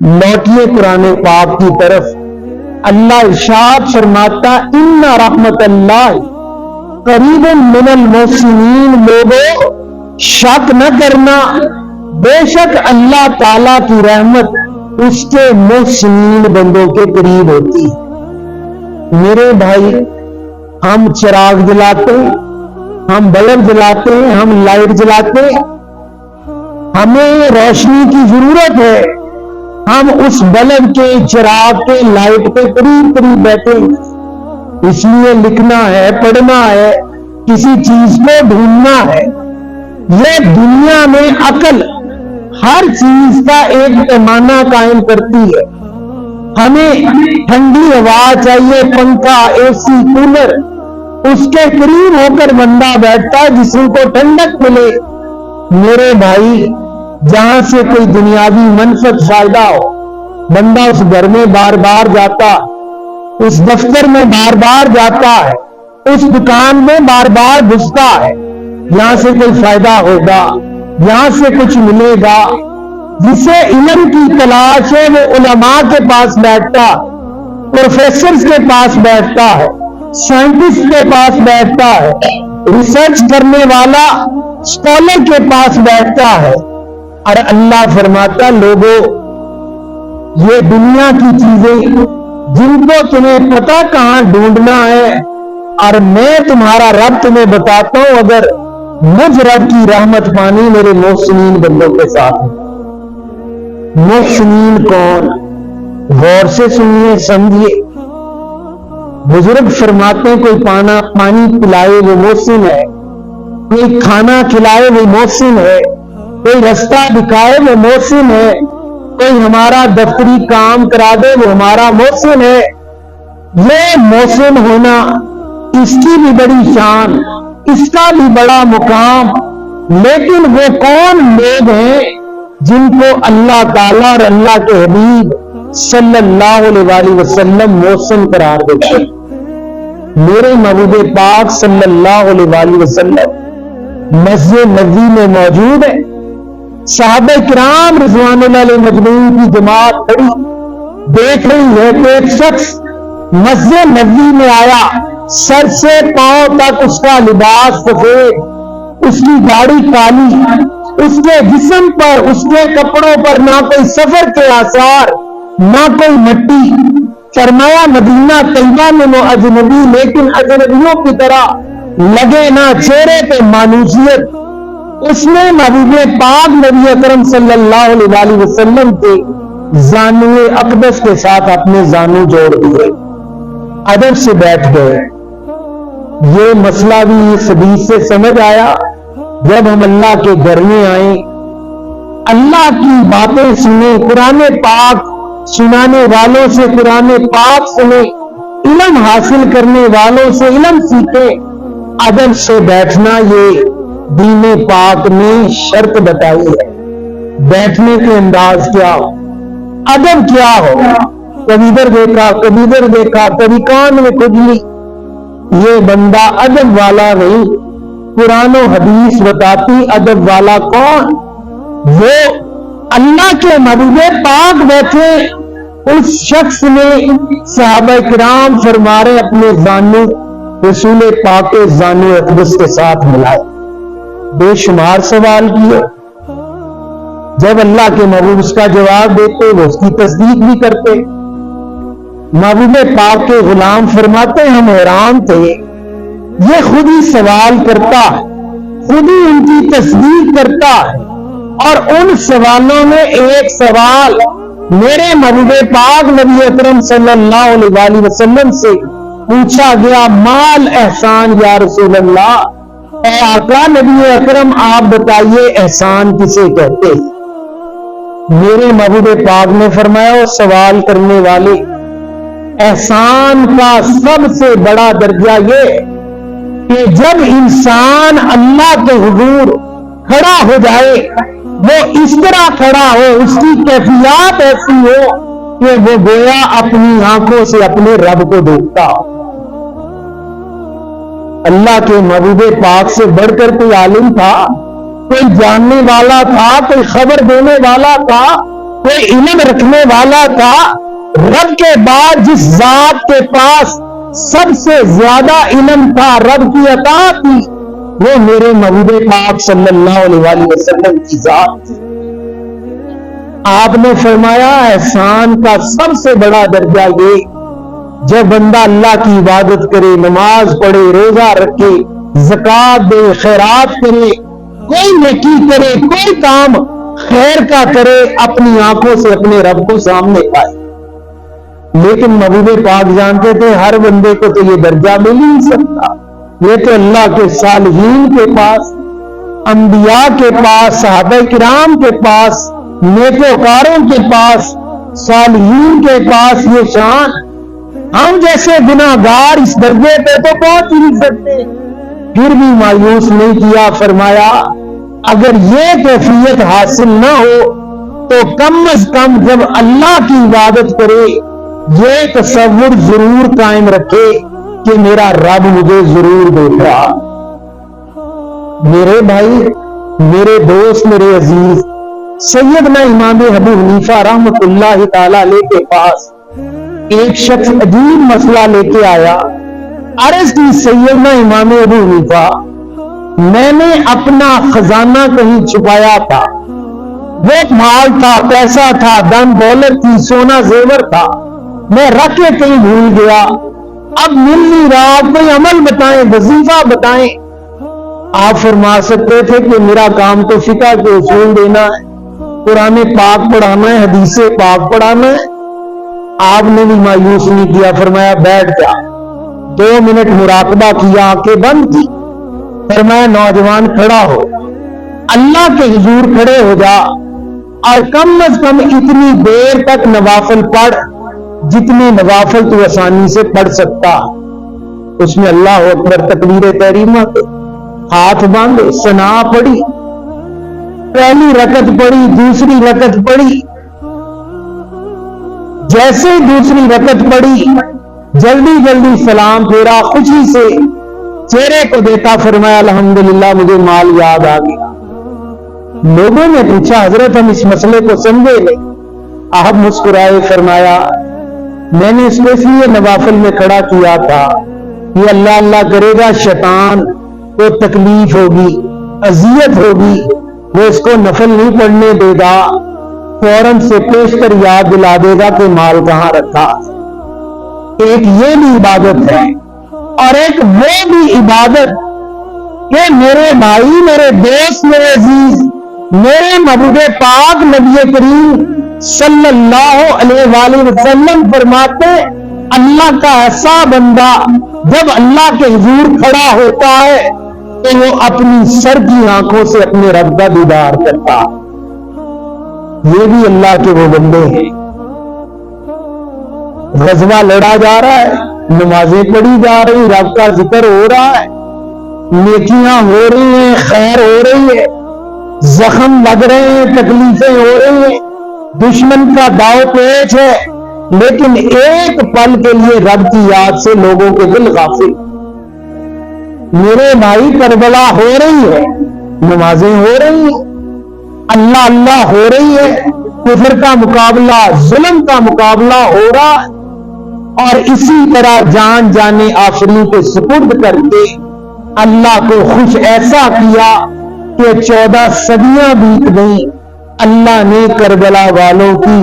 لوٹیے قرآن پاک کی طرف۔ اللہ ارشاد فرماتا ان رحمت اللہ قریب من المحسنین، لوگوں شک نہ کرنا، بے شک اللہ تعالی کی رحمت اس کے محسنین بندوں کے قریب ہوتی ہے۔ میرے بھائی، ہم چراغ جلاتے ہیں، ہم بلب جلاتے ہیں، ہم لائٹ جلاتے ہیں، ہمیں روشنی کی ضرورت ہے، ہم اس بلب کے، چراغ کے، لائٹ کے قریب قریب بیٹھے ہیں، اس لیے لکھنا ہے، پڑھنا ہے، کسی چیز کو ڈھونڈنا ہے۔ یہ دنیا میں عقل ہر چیز کا ایک پیمانہ قائم کرتی ہے۔ ہمیں ٹھنڈی ہوا چاہیے، پنکھا، اے سی، کولر، اس کے قریب ہو کر بندہ بیٹھتا ہے جسم کو ٹھنڈک ملے۔ میرے بھائی، جہاں سے کوئی دنیاوی منفعت فائدہ ہو، بندہ اس گھر میں بار بار جاتا، اس دفتر میں بار بار جاتا ہے، اس دکان میں بار بار گھستا ہے، یہاں سے کوئی فائدہ ہوگا، یہاں سے کچھ ملے گا۔ جسے علم کی تلاش ہے وہ علماء کے پاس بیٹھتا، پروفیسرز کے پاس بیٹھتا ہے، سائنٹسٹ کے پاس بیٹھتا ہے، ریسرچ کرنے والا اسکالر کے پاس بیٹھتا ہے۔ اور اللہ فرماتا لوگوں، یہ دنیا کی چیزیں جن کو تمہیں پتہ کہاں ڈھونڈنا ہے، اور میں تمہارا رب تمہیں بتاتا ہوں، اگر مجھ رب کی رحمت پانی میرے محسنین بندوں کے ساتھ۔ محسنین کون؟ غور سے سنیے، سمجھیے۔ بزرگ فرماتے ہیں کوئی پانی پلائے وہ محسن ہے، کوئی کھانا کھلائے وہ محسن ہے، کوئی رستہ دکھائے وہ محسن ہے، کوئی ہمارا دفتری کام کرا دے وہ ہمارا محسن ہے۔ یہ محسن ہونا، اس کی بھی بڑی شان، اس کا بھی بڑا مقام، لیکن وہ کون لوگ ہیں جن کو اللہ تعالیٰ اور اللہ کے حبیب صلی اللہ علیہ وسلم محسن قرار دیتے ہیں؟ میرے محبوب پاک صلی اللہ علیہ وسلم مسجد نبوی میں موجود ہے، صحابہ کرام رضوان اللہ علیہ مجمعین کی جماعت کھڑی دیکھ رہی ہے کہ ایک شخص مسجد نبوی میں آیا، سر سے پاؤں تک اس کا لباس سفید، اس کی داڑھی کالی، اس کے جسم پر، اس کے کپڑوں پر نہ کوئی سفر کے آثار، نہ کوئی مٹی۔ فرمایا مدینہ طیبہ میں وہ اجنبی، لیکن اجنبیوں کی طرح لگے نہ، چہرے پہ مانوسیت۔ اس نے محبوب پاک نبی اکرم صلی اللہ علیہ وسلم کے زانو اقدس کے ساتھ اپنے زانو جوڑ دیے، ادب سے بیٹھ گئے۔ یہ مسئلہ بھی اس حدیث سے سمجھ آیا، جب ہم اللہ کے گھر میں آئیں، اللہ کی باتیں سنیں، قرآن پاک سنانے والوں سے قرآن پاک سنیں، علم حاصل کرنے والوں سے علم سیکھیں، ادب سے بیٹھنا یہ دین پاک نے شرط بتائی ہے۔ بیٹھنے کے انداز کیا ہو، ادب کیا ہو، کبھی ادھر دیکھا، کبھی ادھر دیکھا، کبھی کان میں کھجلی، یہ بندہ ادب والا نہیں۔ قرآن و حدیث بتاتی ادب والا کون؟ وہ اللہ کے محبوب پاک بیٹھے، اس شخص نے صحابہ کرام فرمارے اپنے زانو رسول پاک کے زانو اقدس کے ساتھ ملائے، بے شمار سوال کیے۔ جب اللہ کے محبوب اس کا جواب دیتے، وہ اس کی تصدیق بھی کرتے۔ محبوب پاک کے غلام فرماتے ہم حیران تھے، یہ خود ہی سوال کرتا ہے، خود ہی ان کی تصدیق کرتا ہے، اور ان سوالوں میں ایک سوال میرے محبوب پاک نبی اکرم صلی اللہ علیہ وسلم سے پوچھا گیا، مال احسان یا رسول اللہ، اے آقا نبی اکرم آپ بتائیے احسان کسے کہتے ہیں؟ میرے محبوب پاک نے فرمایا وہ سوال کرنے والے، احسان کا سب سے بڑا درجہ یہ کہ جب انسان اللہ کے حضور کھڑا ہو جائے، وہ اس طرح کھڑا ہو، اس کی کیفیات ایسی ہو کہ وہ گویا اپنی آنکھوں سے اپنے رب کو دیکھتا ہو۔ اللہ کے محبوب پاک سے بڑھ کر کوئی عالم تھا، کوئی جاننے والا تھا، کوئی خبر دینے والا تھا، کوئی علم رکھنے والا تھا، رب کے بعد جس ذات کے پاس سب سے زیادہ علم تھا، رب کی عطا تھی، وہ میرے محبوب پاک صلی اللہ علیہ وسلم کی ذات تھی۔ آپ نے فرمایا احسان کا سب سے بڑا درجہ یہ، جب بندہ اللہ کی عبادت کرے، نماز پڑھے، روزہ رکھے، زکات دے، خیرات کرے، کوئی نیکی کرے، کوئی کام خیر کا کرے، اپنی آنکھوں سے اپنے رب کو سامنے پائے۔ لیکن محبوب پاک جانتے تھے ہر بندے کو تو یہ درجہ مل نہیں سکتا، یہ تو اللہ کے صالحین کے پاس، انبیاء کے پاس، صحابہ کرام کے پاس، نیکوکاروں کے پاس، صالحین کے پاس یہ شان۔ ہم جیسے گناہگار اس درجے پہ تو پہنچ نہیں سکتے، پھر بھی مایوس نہیں کیا، فرمایا اگر یہ کیفیت حاصل نہ ہو تو کم از کم جب اللہ کی عبادت کرے یہ تصور ضرور قائم رکھے کہ میرا رب مجھے ضرور دیکھ رہا۔ میرے بھائی، میرے دوست، میرے عزیز، سیدنا امام ابو حنیفہ رحمۃ اللہ تعالی علیہ کے پاس ایک شخص عجیب مسئلہ لے کے آیا۔ عرض کی سیدنا امام ابو حنیفہ، میں نے اپنا خزانہ کہیں چھپایا تھا، وہ مال تھا، پیسہ تھا، دن دولت تھی، سونا زیور تھا، میں رکھ کے کہیں بھول گیا، اب مل نہیں رہا، کوئی عمل بتائیں، وظیفہ بتائیں۔ آپ فرما سکتے تھے کہ میرا کام تو فقہ کے اصول دینا ہے، قرآن پاک پڑھانا ہے، حدیث پاک پڑھانا ہے۔ آپ نے بھی مایوس نہیں کیا، فرمایا بیٹھ جا۔ 2 منٹ مراقبہ کیا، آنکھیں بند کی، فرمایا نوجوان کھڑا ہو، اللہ کے حضور کھڑے ہو جا اور کم از کم اتنی دیر تک نوافل پڑھ جتنے نوافل تو آسانی سے پڑھ سکتا۔ اس میں اللہ اکبر تکبیر تحریمہ ہاتھ باندھے، ثنا پڑھی، پہلی رکعت پڑھی، دوسری رکعت پڑھی، جیسے دوسری رکعت پڑھی جلدی جلدی سلام پھیرا، خوشی سے چہرے کو دیکھا، فرمایا الحمدللہ مجھے مال یاد آ گیا۔ لوگوں نے پوچھا حضرت ہم اس مسئلے کو سمجھے نہیں، آپ مسکرائے، فرمایا میں نے اس لیے نوافل میں کھڑا کیا تھا، یہ اللہ اللہ کرے گا، شیطان کو تکلیف ہوگی، اذیت ہوگی، وہ اس کو نفل نہیں پڑھنے دے گا، فوراً سے پیشتر یاد دلا دے گا کہ مال کہاں رکھا۔ ایک یہ بھی عبادت ہے اور ایک وہ بھی عبادت کہ میرے بھائی، میرے دوست، میرے عزیز، میرے محبوب پاک نبی کریم صلی اللہ علیہ وآلہ وسلم فرماتے اللہ کا ایسا بندہ جب اللہ کے حضور کھڑا ہوتا ہے تو وہ اپنی سر کی آنکھوں سے اپنے رب کا دیدار کرتا۔ یہ بھی اللہ کے وہ بندے ہیں۔ غزوہ لڑا جا رہا ہے، نمازیں پڑھی جا رہی، رب کا ذکر ہو رہا ہے، نیکیاں ہو رہی ہیں، خیر ہو رہی ہے، زخم لگ رہے ہیں، تکلیفیں ہو رہی ہیں، دشمن کا داؤ پیچ ہے، لیکن ایک پل کے لیے رب کی یاد سے لوگوں کے دل غافل۔ میرے بھائی کربلا ہو رہی ہے، نمازیں ہو رہی ہیں، اللہ اللہ ہو رہی ہے، کفر کا مقابلہ، ظلم کا مقابلہ ہو رہا ہے، اور اسی طرح جان جانے آفرین کو سپرد کر کے اللہ کو خوش ایسا کیا کہ 14 صدیاں بیت گئیں، اللہ نے کربلا والوں کی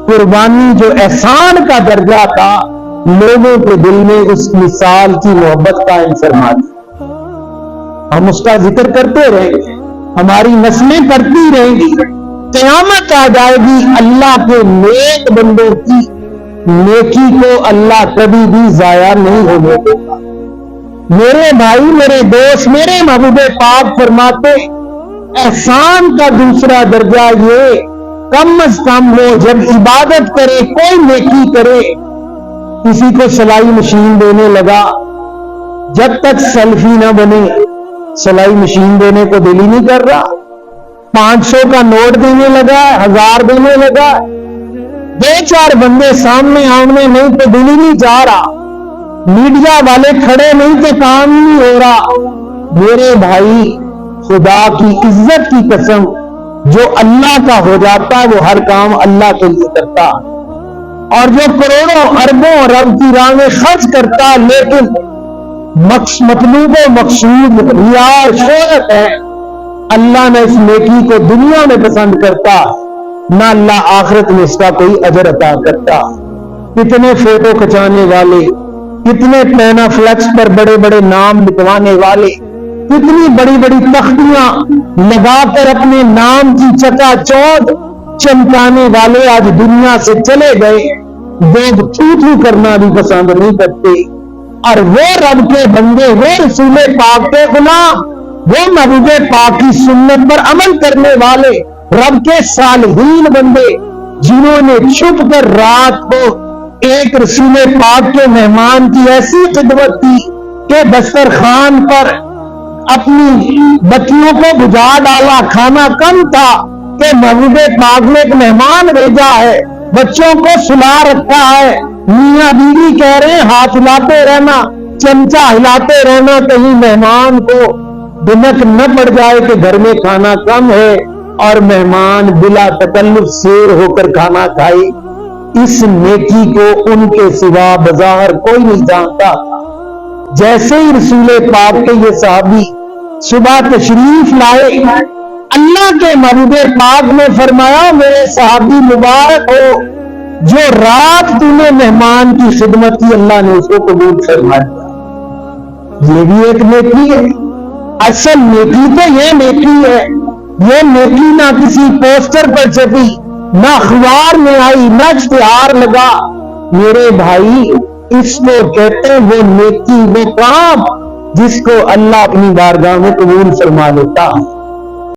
قربانی جو احسان کا درجہ تھا لوگوں کے دل میں اس مثال کی محبت قائم فرما دی۔ ہم اس کا ذکر کرتے رہیں گے، ہماری نسلیں کرتی رہیں گی، قیامت آ جائے گی، اللہ کے نیک بندوں کی نیکی کو اللہ کبھی بھی ضائع نہیں ہونے دے گا۔ میرے بھائی، میرے دوست، میرے محبوب پاک فرماتے احسان کا دوسرا درجہ یہ کم از کم ہو جب عبادت کرے، کوئی نیکی کرے، کسی کو سلائی مشین دینے لگا، جب تک سیلفی نہ بنے سلائی مشین دینے کو دل ہی نہیں کر رہا، 500 کا نوٹ دینے لگا، 1000 دینے لگا، 2-4 بندے سامنے آمنے نہیں تو دل ہی نہیں چاہ رہا، میڈیا والے کھڑے نہیں تو کام نہیں ہو رہا۔ میرے بھائی، خدا کی عزت کی قسم جو اللہ کا ہو جاتا وہ ہر کام اللہ کے لیے کرتا، اور جو کروڑوں اربوں رب کی راہ میں خرچ کرتا لیکن مطلوب و مقصود ریا شہرت ہے، اللہ نے اس نیکی کو دنیا میں پسند کرتا، نہ اللہ آخرت میں اس کا کوئی اجر عطا کرتا۔ کتنے فوٹو کھچانے والے، کتنے پینا فلیکس پر بڑے بڑے نام لکھوانے والے، کتنی بڑی بڑی تختیاں لگا کر اپنے نام کی چکا چوند چمکانے والے آج دنیا سے چلے گئے۔ لوگ تھو تھو کرنا بھی پسند نہیں کرتے، اور وہ رب کے بندے، وہ رسول پاک کے غلام، وہ محبوب پاک کی سنت پر عمل کرنے والے رب کے صالحین بندے، جنہوں نے چھپ کر رات کو ایک رسول پاک کے مہمان کی ایسی خدمت کی کہ دسترخوان پر اپنی بچیوں کو بجھا ڈالا، کھانا کم تھا کہ محبوب پاک نے ایک مہمان بھیجا ہے، بچوں کو سلا رکھا ہے، میاں بیوی کہہ رہے ہیں ہاتھ ہلاتے رہنا، چمچہ ہلاتے رہنا، کہیں مہمان کو دنک نہ پڑ جائے کہ گھر میں کھانا کم ہے، اور مہمان بلا تکلف سیر ہو کر کھانا کھائے۔ اس نیکی کو ان کے سوا بظاہر کوئی نہیں جانتا تھا۔ جیسے ہی رسول پاک کے یہ صحابی صبح تشریف لائے، اللہ کے محبوب پاک نے فرمایا میرے صحابی مبارک ہو، جو رات تو نے مہمان کی خدمت کی اللہ نے اس کو قبول فرمایا۔ یہ بھی ایک نیکی ہے۔ اصل نیکی تو یہ نیکی ہے، یہ نیکی نہ کسی پوسٹر پر چھپی، نہ اخبار میں آئی، نہ اشتہار لگا۔ میرے بھائی اس کو کہتے ہیں وہ نیکی، وہ کام جس کو اللہ اپنی بارگاہ میں قبول فرما لیتا۔